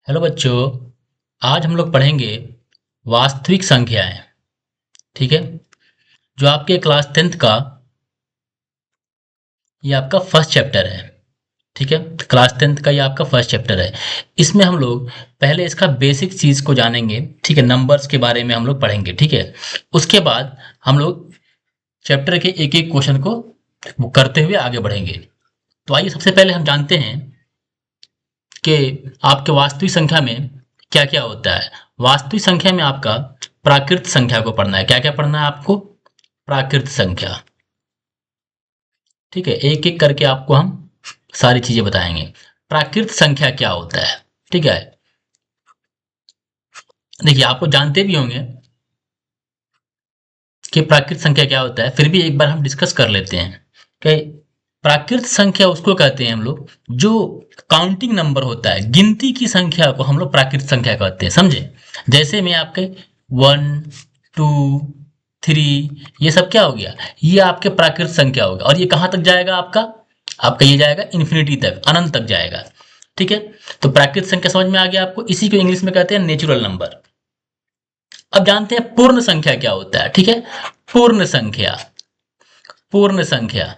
Hello बच्चों। आज हम लोग पढ़ेंगे वास्तविक संख्याएं। ठीक है। जो आपके क्लास 10th का ये आपका फर्स्ट चैप्टर है। ठीक है। क्लास 10th का ये आपका फर्स्ट चैप्टर है। इसमें हम लोग पहले इसका बेसिक चीज को जानेंगे। ठीक है। नंबर्स के बारे में हम लोग पढ़ेंगे। ठीक है। उसके बाद हम लोग चैप्टर के एक एक क्वेश्चन को वो करते हुए आगे बढ़ेंगे। तो आइए सबसे पहले हम जानते हैं कि आपके वास्तविक संख्या में क्या क्या होता है। वास्तविक संख्या में आपका प्राकृत संख्या को पढ़ना है। क्या क्या पढ़ना है आपको? प्राकृत संख्या। ठीक है। एक एक करके आपको हम सारी चीजें बताएंगे। प्राकृत संख्या क्या होता है? ठीक है। देखिए, आपको जानते भी होंगे कि प्राकृत संख्या क्या होता है, फिर भी एक बार हम डिस्कस कर लेते हैं कि प्राकृत संख्या उसको कहते हैं हम लोग जो काउंटिंग नंबर होता है, गिनती की संख्या को हम लोग प्राकृत संख्या कहते हैं। समझे? जैसे मैं आपके 1, 2, 3, ये सब क्या हो गया? ये आपके प्राकृत संख्या होगा। और ये कहाँ तक जाएगा आपका? आपका ये जाएगा इन्फिनिटी तक, अनंत तक जाएगा। ठीक है। तो प्राकृत संख्या समझ में आ गया आपको। इसी को इंग्लिश में कहते हैं नेचुरल नंबर। अब जानते हैं पूर्ण संख्या क्या होता है। ठीक है। पूर्ण संख्या। पूर्ण संख्या।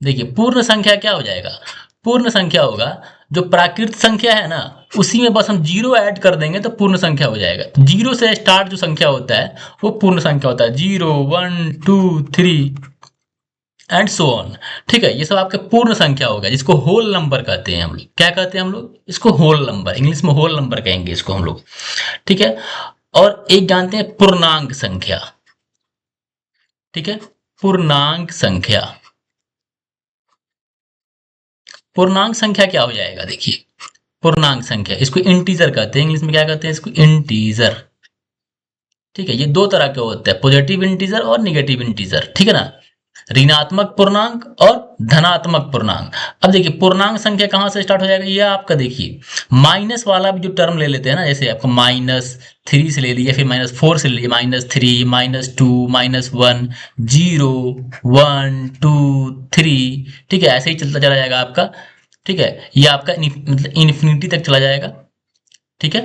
देखिए, पूर्ण संख्या क्या हो जाएगा? पूर्ण संख्या होगा जो प्राकृत संख्या है ना, उसी में बस हम जीरो ऐड कर देंगे तो पूर्ण संख्या हो जाएगा। तो जीरो से स्टार्ट जो संख्या होता है वो पूर्ण संख्या होता है। 0, 1, 2, 3 एंड सो ऑन। ठीक है। ये सब आपके पूर्ण संख्या होगा, जिसको होल नंबर कहते हैं हम लोग। क्या कहते हैं हम लोग? इसको होल नंबर, इंग्लिश में होल नंबर कहेंगे इसको हम लोग। ठीक है। और एक जानते हैं पूर्णांक संख्या। ठीक है। पूर्णांक संख्या। पूर्णांक संख्या क्या हो जाएगा? देखिए, पूर्णांक संख्या इसको इंटीजर कहते हैं। इंग्लिश में क्या कहते हैं इसको? इंटीजर। ठीक है। ये दो तरह के होते हैं, पॉजिटिव इंटीजर और निगेटिव इंटीजर। ठीक है ना? ऋणात्मक पूर्णांक और धनात्मक पूर्णांक। अब देखिए, पूर्णांक संख्या कहां से स्टार्ट हो जाएगा? ये आपका देखिए, माइनस वाला भी जो टर्म ले लेते हैं ना, जैसे आपको -3 से ले लिया, फिर -4 से ले लिया, -3, -2, -1, 0, 1, 2, 3। ठीक है। ऐसे ही चलता चला जाएगा आपका। ठीक है। ये आपका मतलब इन्फिनिटी तक चला जाएगा। ठीक है।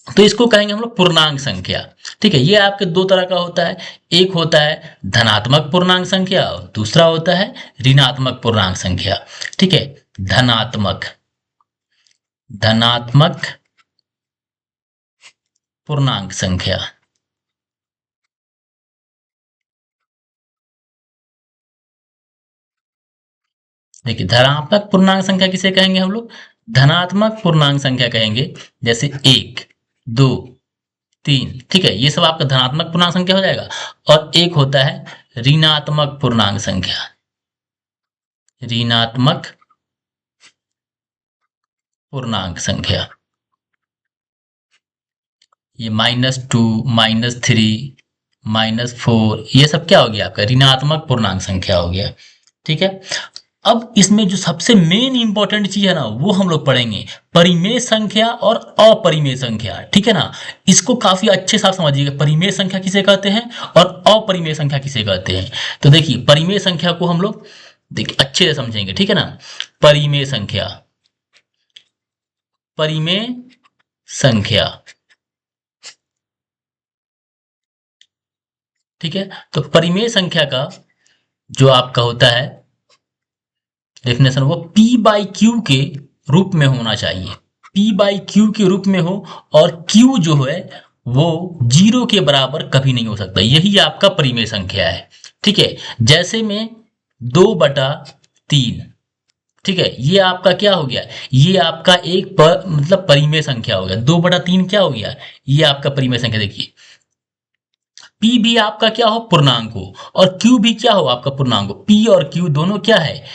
तो इसको कहेंगे हम लोग पूर्णांक संख्या। ठीक है। ये आपके दो तरह का होता है। एक होता है धनात्मक पूर्णांक संख्या और दूसरा होता है ऋणात्मक पूर्णांक संख्या। ठीक है। धनात्मक धनात्मक पूर्णांक संख्या। देखिए, धनात्मक पूर्णांक संख्या किसे कहेंगे हम लोग? धनात्मक पूर्णांक संख्या कहेंगे। जैसे 1, 2, 3। ठीक है। ये सब आपका धनात्मक पूर्णांक संख्या हो जाएगा। और एक होता है ऋणात्मक पूर्णांक संख्या। ऋणात्मक पूर्णांक संख्या। ये -2, -3, -4, ये सब क्या हो गया? आपका ऋणात्मक पूर्णांक संख्या हो गया। ठीक है। अब इसमें जो सबसे मेन इंपॉर्टेंट चीज है ना, वो हम लोग पढ़ेंगे, परिमेय संख्या और अपरिमेय संख्या। ठीक है ना? इसको काफी अच्छे से आप समझिएगा, परिमेय संख्या किसे कहते हैं और अपरिमेय संख्या किसे कहते हैं। तो देखिए, परिमेय संख्या को हम लोग देखिए अच्छे से समझेंगे। ठीक है ना? परिमेय संख्या। परिमेय संख्या। ठीक है। तो परिमेय संख्या का जो आपका होता है डेफिनेशन, वो P/Q के रूप में होना चाहिए। P/Q के रूप में हो, और Q जो है वो 0 के बराबर कभी नहीं हो सकता। यही आपका परिमेय संख्या है। ठीक है। जैसे में 2/3। ठीक है। ये आपका क्या हो गया? ये आपका एक मतलब परिमेय संख्या हो गया। 2/3 क्या हो गया? ये आपका परिमेय संख्या। देखिए, P भी आपका क्या हो? पूर्णांक हो। और Q भी क्या हो? आपका पूर्णांक हो। P और Q दोनों क्या है?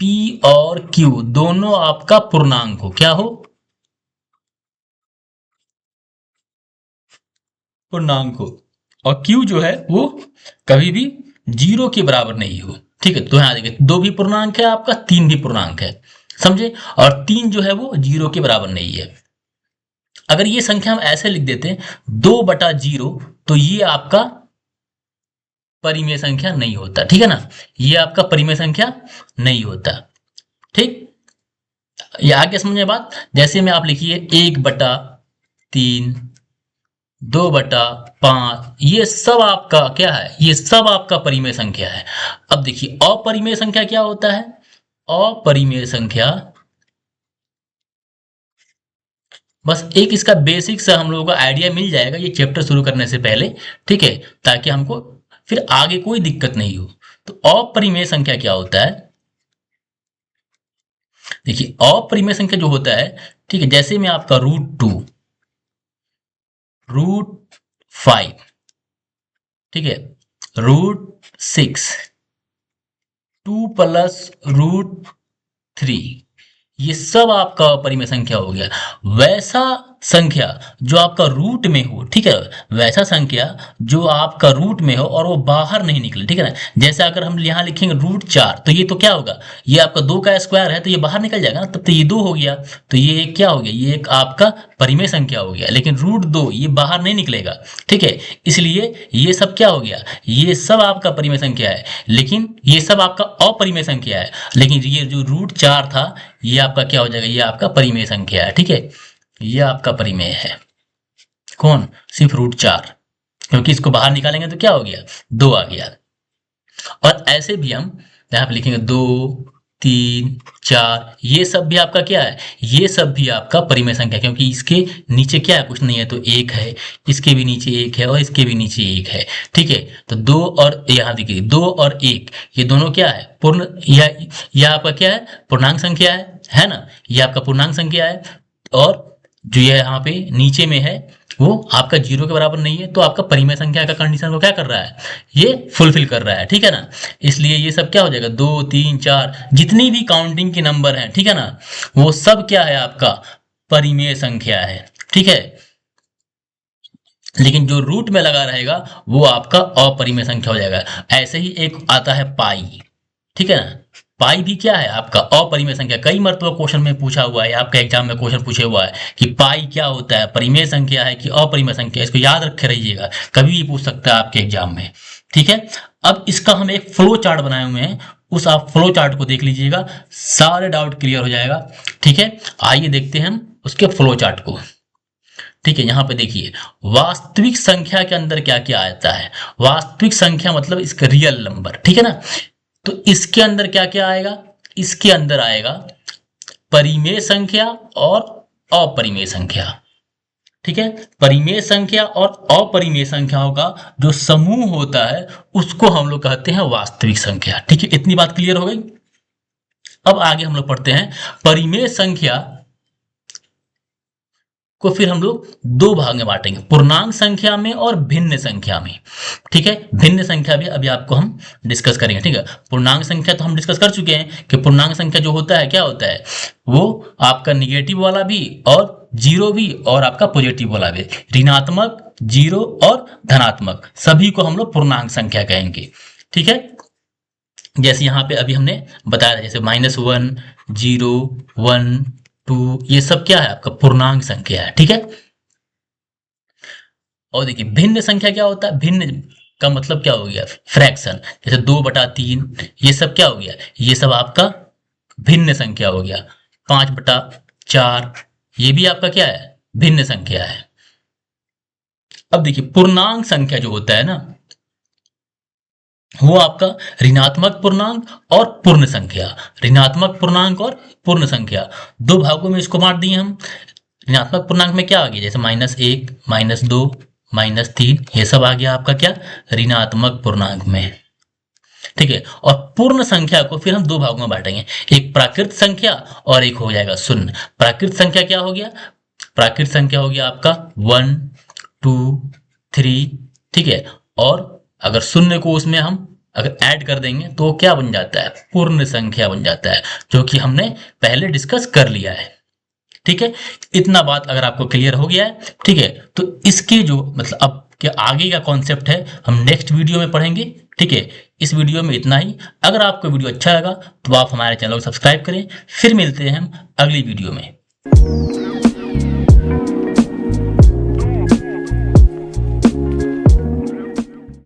P और Q दोनों आपका पूर्णांक हो। क्या हो? पूर्णांक हो। और Q जो है वो कभी भी 0 के बराबर नहीं हो। ठीक है। तो यहां देखिए, 2 भी पूर्णांक है आपका, 3 भी पूर्णांक है। समझे? और 3 जो है वो 0 के बराबर नहीं है। अगर ये संख्या हम ऐसे लिख देते 2/0, तो ये आपका परिमेय संख्या नहीं होता। ठीक है ना? ये आपका परिमेय संख्या नहीं होता। ठीक। ये आगे समझने बात, जैसे में आप लिखिए 1/3, 2/5, ये सब आपका क्या है, ये सब आपका परिमेय संख्या है। अब देखिए अपरिमेय संख्या क्या होता है, अपरिमेय संख्या बस एक इसका बेसिक से हम लोगों को आइडिया मिल जाएगा ये चैप्टर शुरू करने से पहले, ठीक है, ताकि हमको फिर आगे कोई दिक्कत नहीं हो। तो अपरिमेय संख्या क्या होता है, देखिए अपरिमेय संख्या जो होता है, ठीक है, जैसे में आपका √2, √5, ठीक है, √6, 2 + √3, ये सब आपका अपरिमेय संख्या हो गया। वैसा संख्या जो आपका रूट में हो, ठीक है, वैसा संख्या जो आपका रूट में हो और वो बाहर नहीं निकले, ठीक है ना। जैसे अगर हम यहाँ लिखेंगे √4, तो ये तो क्या होगा, ये आपका 2 का स्क्वायर है तो ये बाहर निकल जाएगा ना, तब तो ये 2 हो गया, तो ये क्या हो गया, ये एक आपका परिमेय संख्या हो गया। लेकिन √2 ये बाहर नहीं निकलेगा, ठीक है, इसलिए ये सब क्या हो गया, ये सब आपका परिमेय संख्या है, लेकिन ये सब आपका अपरिमेय संख्या है। लेकिन ये जो √4 था ये आपका क्या हो जाएगा, ये आपका परिमेय संख्या है, ठीक है, ये आपका परिमेय है। कौन, सिर्फ √4, क्योंकि इसको बाहर निकालेंगे तो क्या हो गया, 2 आ गया। और ऐसे भी हम यहाँ पे लिखेंगे 2, 3, 4, ये सब भी आपका क्या है, ये सब भी आपका परिमेय संख्या, क्योंकि इसके नीचे क्या है, कुछ नहीं है, तो 1 है, इसके भी नीचे 1 है और इसके भी नीचे 1 है, ठीक है। तो 2 और यहाँ देखिए 2 और 1 ये दोनों क्या है, पूर्ण, यह आपका क्या है, पूर्णांक संख्या है ना, ये आपका पूर्णांक संख्या है। और जो ये यहाँ पे नीचे में है वो आपका 0 के बराबर नहीं है, तो आपका परिमेय संख्या का कंडीशन को क्या कर रहा है, ये फुलफिल कर रहा है, ठीक है ना। इसलिए ये सब क्या हो जाएगा, 2, 3, 4 जितनी भी काउंटिंग के नंबर हैं, ठीक है ना, वो सब क्या है, आपका परिमेय संख्या है, ठीक है। लेकिन जो रूट में लगा रहेगा वो आपका अपरिमेय संख्या हो जाएगा। ऐसे ही एक आता है पाई, ठीक है ना, पाई भी क्या है, आपका अपरिमेय संख्या। कई मरतबा क्वेश्चन में पूछा हुआ है, आपका एग्जाम में क्वेश्चन पूछे हुआ है कि पाई क्या होता है, परिमेय संख्या है कि अपरिमेय संख्या, इसको याद रखे रहिएगा, कभी भी पूछ सकता है आपके एग्जाम में, ठीक है। अब इसका हम एक फ्लो चार्ट बनाए हुए हैं, उस आप फ्लो चार्ट को देख लीजिएगा, सारे डाउट क्लियर हो जाएगा, ठीक है। आइए देखते हैं हम उसके फ्लो चार्ट को, ठीक है। यहाँ पे देखिए वास्तविक संख्या के अंदर क्या क्या आता है, वास्तविक संख्या मतलब इसका रियल नंबर, ठीक है ना। तो इसके अंदर क्या क्या आएगा, इसके अंदर आएगा परिमेय संख्या और अपरिमेय संख्या, ठीक है। परिमेय संख्या और अपरिमेय संख्याओं का जो समूह होता है उसको हम लोग कहते हैं वास्तविक संख्या, ठीक है। इतनी बात क्लियर हो गई। अब आगे हम लोग पढ़ते हैं परिमेय संख्या को फिर हम लोग 2 भाग में बांटेंगे, पूर्णांक संख्या में और भिन्न संख्या में, ठीक है। भिन्न संख्या भी अभी आपको हम डिस्कस करेंगे, ठीक है। पूर्णांक संख्या तो हम डिस्कस कर चुके हैं कि पूर्णांक संख्या जो होता है क्या होता है, वो आपका निगेटिव वाला भी और 0 भी और आपका पॉजिटिव वाला भी, ऋणात्मक, 0 और धनात्मक, सभी को हम लोग पूर्णांक संख्या कहेंगे, ठीक है। जैसे यहाँ पे अभी हमने बताया, जैसे -1, 0, 1, 2, ये सब क्या है, आपका पूर्णांक संख्या है, ठीक है। और देखिए भिन्न संख्या क्या होता है, भिन्न का मतलब क्या हो गया, फ्रैक्शन, जैसे 2/3, ये सब क्या हो गया, ये सब आपका भिन्न संख्या हो गया। 5/4 ये भी आपका क्या है, भिन्न संख्या है। अब देखिए पूर्णांक संख्या जो होता है ना, वो आपका ऋणात्मक पूर्णांक और पूर्ण संख्या, ऋणात्मक पूर्णांक और पूर्ण संख्या, 2 भागों में इसको बांट दिए हम। ऋणात्मक पूर्णांक में क्या आ गया, जैसे -1, -2, -3, ये सब आ गया आपका क्या, ऋणात्मक पूर्णांक में, ठीक है। और पूर्ण संख्या को फिर हम 2 भागों में बांटेंगे, एक प्राकृत संख्या और एक हो जाएगा शून्य। प्राकृत संख्या क्या हो गया, प्राकृत संख्या हो गया आपका 1, 2, 3, ठीक है। और अगर शून्य को उसमें हम अगर ऐड कर देंगे तो क्या बन जाता है, पूर्ण संख्या बन जाता है, जो कि हमने पहले डिस्कस कर लिया है, ठीक है। इतना बात अगर आपको क्लियर हो गया है, ठीक है, तो इसके जो मतलब अब क्या आगे का कॉन्सेप्ट है हम नेक्स्ट वीडियो में पढ़ेंगे, ठीक है। इस वीडियो में इतना ही। अगर आपको वीडियो अच्छा लगा तो आप हमारे चैनल को सब्सक्राइब करें। फिर मिलते हैं हम अगली वीडियो में।